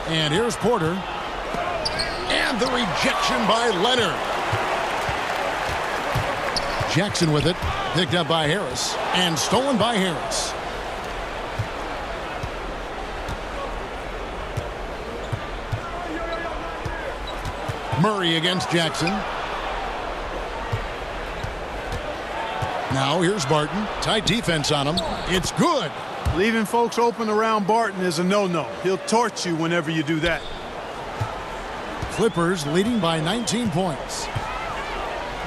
And here's Porter. And the rejection by Leonard. Jackson with it. Picked up by Harris. And stolen by Harris. Murray against Jackson. Now here's Barton. Tight defense on him. It's good. Leaving folks open around Barton is a no-no. He'll torch you whenever you do that. Clippers leading by 19 points.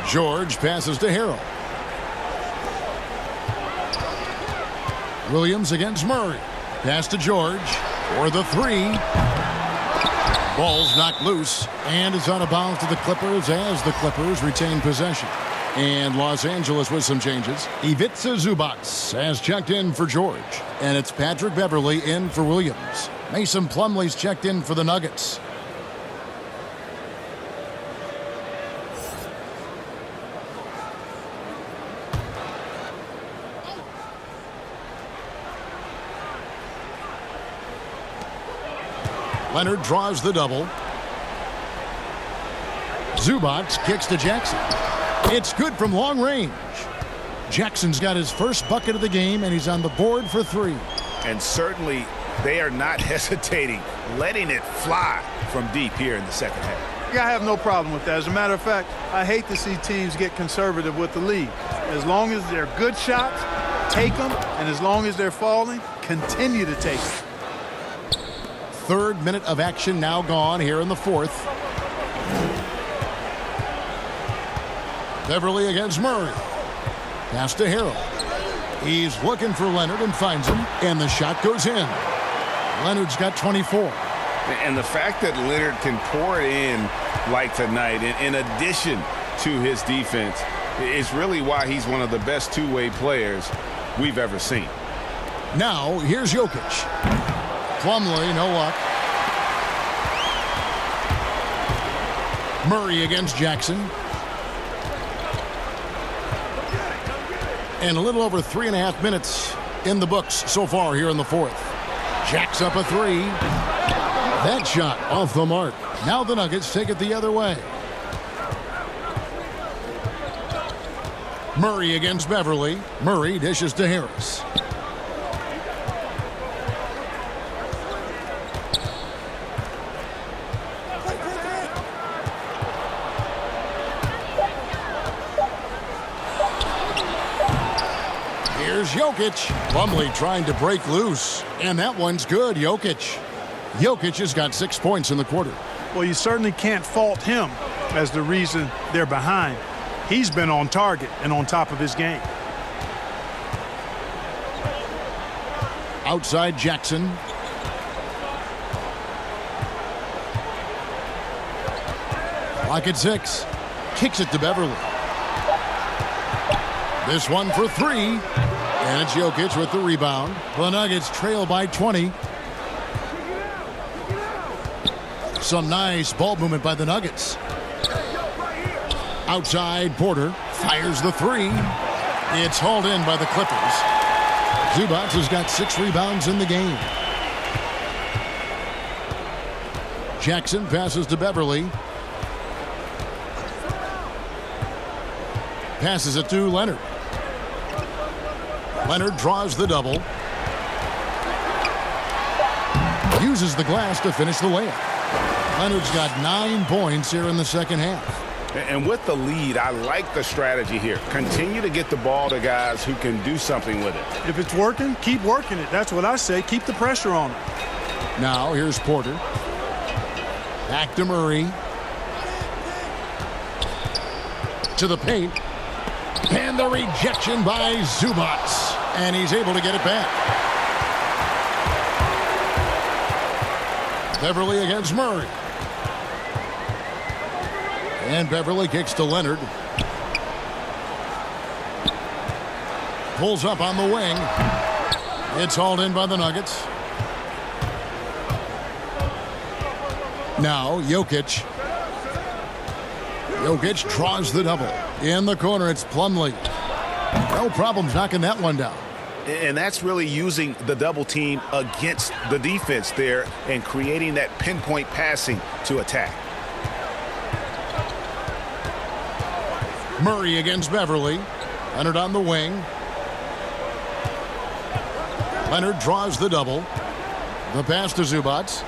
George passes to Harrell. Williams against Murray. Pass to George for the 3. Ball's knocked loose and it's out of bounds to the Clippers as the Clippers retain possession. And Los Angeles with some changes. Ivica Zubac has checked in for George. And it's Patrick Beverley in for Williams. Mason Plumlee's checked in for the Nuggets. Leonard draws the double. Zubac kicks to Jackson. It's good from long range. Jackson's got his first bucket of the game, and he's on the board for 3. And certainly they are not hesitating, letting it fly from deep here in the second half. I have no problem with that. As a matter of fact, I hate to see teams get conservative with the lead. As long as they're good shots, take them, and as long as they're falling, continue to take them. 3rd minute of action now gone here in the 4th. Beverley against Murray. Pass to Harrell. He's looking for Leonard and finds him, and the shot goes in. Leonard's got 24. And the fact that Leonard can pour it in like tonight, in addition to his defense, is really why he's one of the best two-way players we've ever seen. Now, here's Jokic. Plumlee, no luck. Murray against Jackson. And a little over 3.5 minutes in the books so far here in the 4th. Jacks up a 3. That shot off the mark. Now the Nuggets take it the other way. Murray against Beverley. Murray dishes to Harris. Here's Jokic. Plumlee trying to break loose. And that one's good. Jokic. Jokic has got 6 points in the quarter. Well, you certainly can't fault him as the reason they're behind. He's been on target and on top of his game. Outside Jackson. Clock at 6. Kicks it to Beverly. This one for 3. And it's Jokic with the rebound. The Nuggets trail by 20. Some nice ball movement by the Nuggets. Outside, Porter fires the 3. It's hauled in by the Clippers. Zubac has got 6 rebounds in the game. Jackson passes to Beverly. Passes it to Leonard. Leonard draws the double. Uses the glass to finish the layup. Leonard's got 9 points here in the second half. And with the lead, I like the strategy here. Continue to get the ball to guys who can do something with it. If it's working, keep working it. That's what I say. Keep the pressure on him. Now here's Porter. Back to Murray. To the paint. And the rejection by Zubac. And he's able to get it back. Beverly against Murray. And Beverly kicks to Leonard. Pulls up on the wing. It's hauled in by the Nuggets. Now Jokic. Jokic draws the double. In the corner, it's Plumlee. No problems knocking that one down. And that's really using the double team against the defense there and creating that pinpoint passing to attack. Murray against Beverly. Leonard on the wing. Leonard draws the double. The pass to Zubac.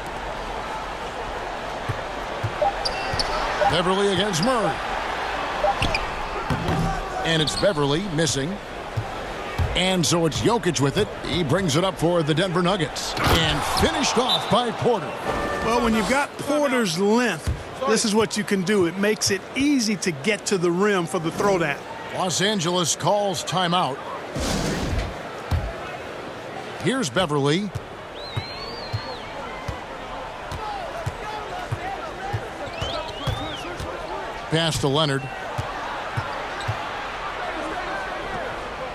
Beverly against Murray. And it's Beverly missing. And so it's Jokic with it. He brings it up for the Denver Nuggets. And finished off by Porter. Well, when you've got Porter's length, this is what you can do. It makes it easy to get to the rim for the throwdown. Los Angeles calls timeout. Here's Beverly. Pass to Leonard.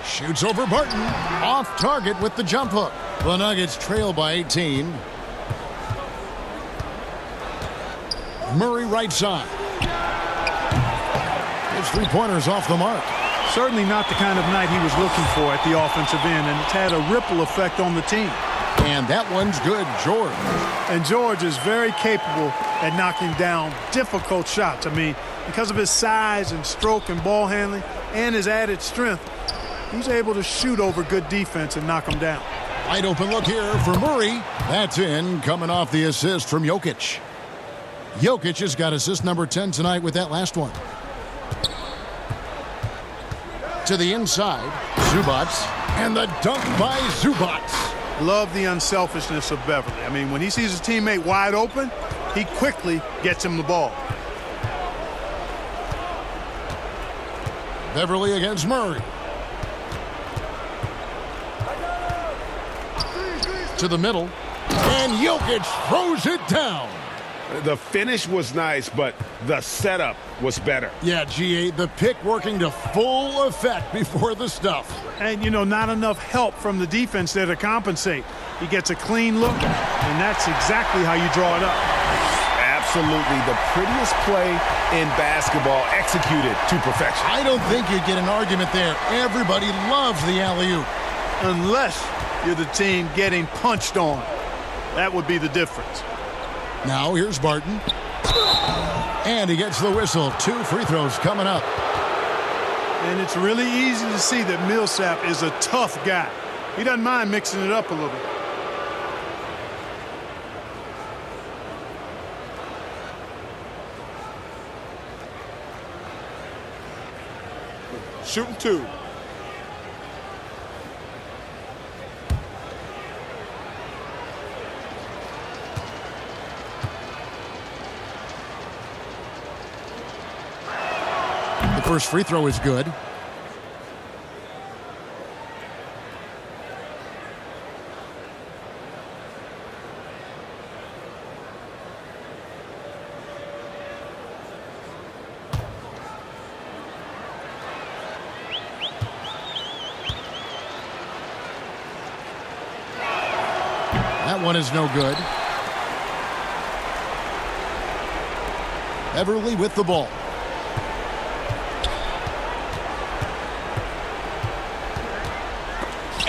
Shoots over Barton. Off target with the jump hook. The Nuggets trail by 18. Murray right side. His three-pointers off the mark. Certainly not the kind of night he was looking for at the offensive end, and it's had a ripple effect on the team. And that one's good, George. And George is very capable at knocking down difficult shots. I mean, because of his size and stroke and ball handling and his added strength, he's able to shoot over good defense and knock them down. Wide open look here for Murray. That's in, coming off the assist from Jokic. Jokic has got assist number 10 tonight with that last one. To the inside, Zubac, and the dunk by Zubac. Love the unselfishness of Beverly. I mean, when he sees his teammate wide open, he quickly gets him the ball. Beverly against Murray. To the middle, and Jokic throws it down. The finish was nice, but the setup was better. Yeah, GA, the pick working to full effect before the stuff. And, you know, not enough help from the defense there to compensate. He gets a clean look, and that's exactly how you draw it up. Absolutely the prettiest play in basketball, executed to perfection. I don't think you'd get an argument there. Everybody loves the alley-oop. Unless you're the team getting punched on. That would be the difference. Now here's Barton. And he gets the whistle. 2 free throws coming up. And it's really easy to see that Millsap is a tough guy. He doesn't mind mixing it up a little. Shooting 2. First free throw is good. That one is no good. Everly with the ball.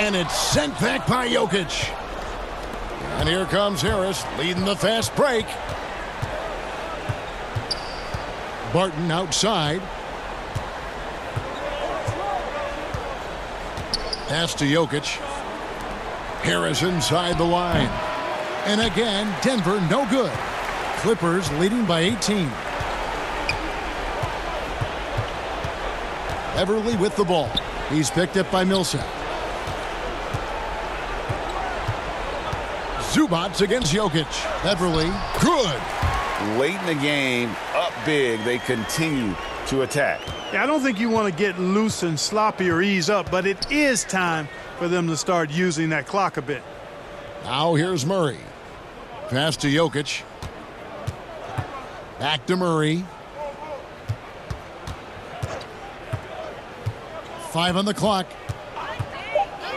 And it's sent back by Jokic. And here comes Harris leading the fast break. Barton outside. Pass to Jokic. Harris inside the line. And again, Denver no good. Clippers leading by 18. Everly with the ball. He's picked up by Millsap. Zubats against Jokic. Everly, good. Late in the game, up big, they continue to attack. Yeah, I don't think you want to get loose and sloppy or ease up, but it is time for them to start using that clock a bit. Now here's Murray. Pass to Jokic. Back to Murray. 5 on the clock.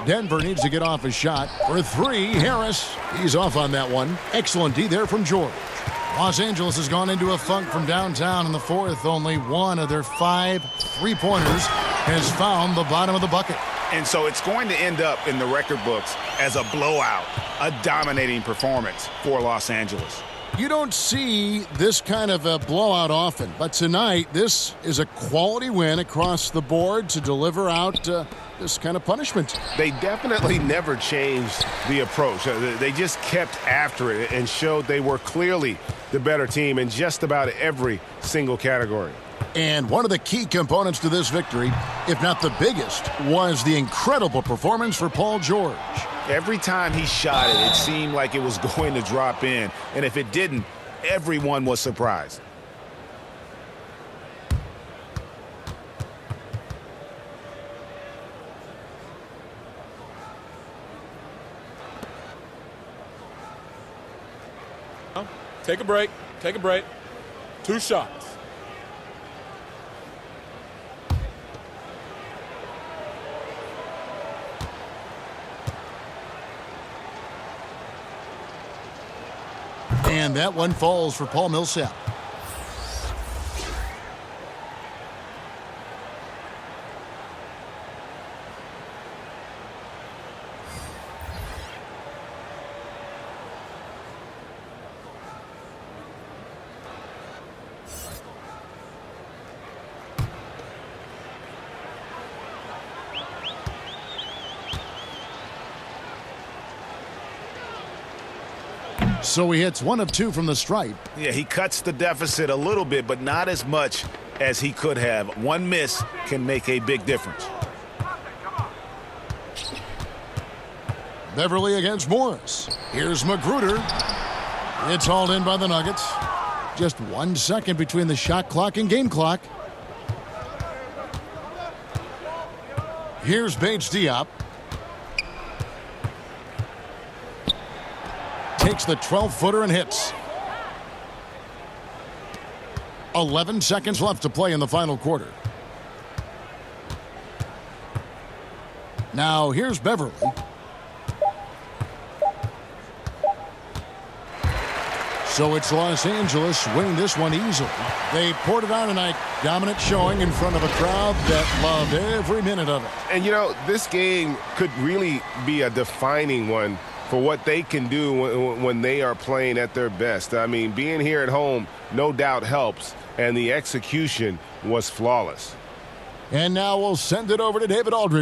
Denver needs to get off a shot. For 3, Harris. He's off on that one. Excellent D there from George. Los Angeles has gone into a funk from downtown in the fourth. Only one of their 5 3-pointers has found the bottom of the bucket. And so it's going to end up in the record books as a blowout, a dominating performance for Los Angeles. You don't see this kind of a blowout often, but tonight this is a quality win across the board to deliver out this kind of punishment. They definitely never changed the approach. They just kept after it and showed they were clearly the better team in just about every single category. And one of the key components to this victory, if not the biggest, was the incredible performance for Paul George. Every time he shot it, it seemed like it was going to drop in. And if it didn't, everyone was surprised. Take a break. Take a break. 2 shots. And that one falls for Paul Millsap. So he hits 1 of 2 from the stripe. Yeah, he cuts the deficit a little bit, but not as much as he could have. One miss can make a big difference. Beverly against Morris. Here's Magruder. It's hauled in by the Nuggets. Just 1 second between the shot clock and game clock. Here's Bates Diop. Takes the 12-footer and hits. 11 seconds left to play in the final quarter. Now here's Beverly. So it's Los Angeles winning this one easily. They poured it on tonight. Dominant showing in front of a crowd that loved every minute of it. And, you know, this game could really be a defining one for what they can do when they are playing at their best. I mean, being here at home no doubt helps, and the execution was flawless. And now we'll send it over to David Aldridge.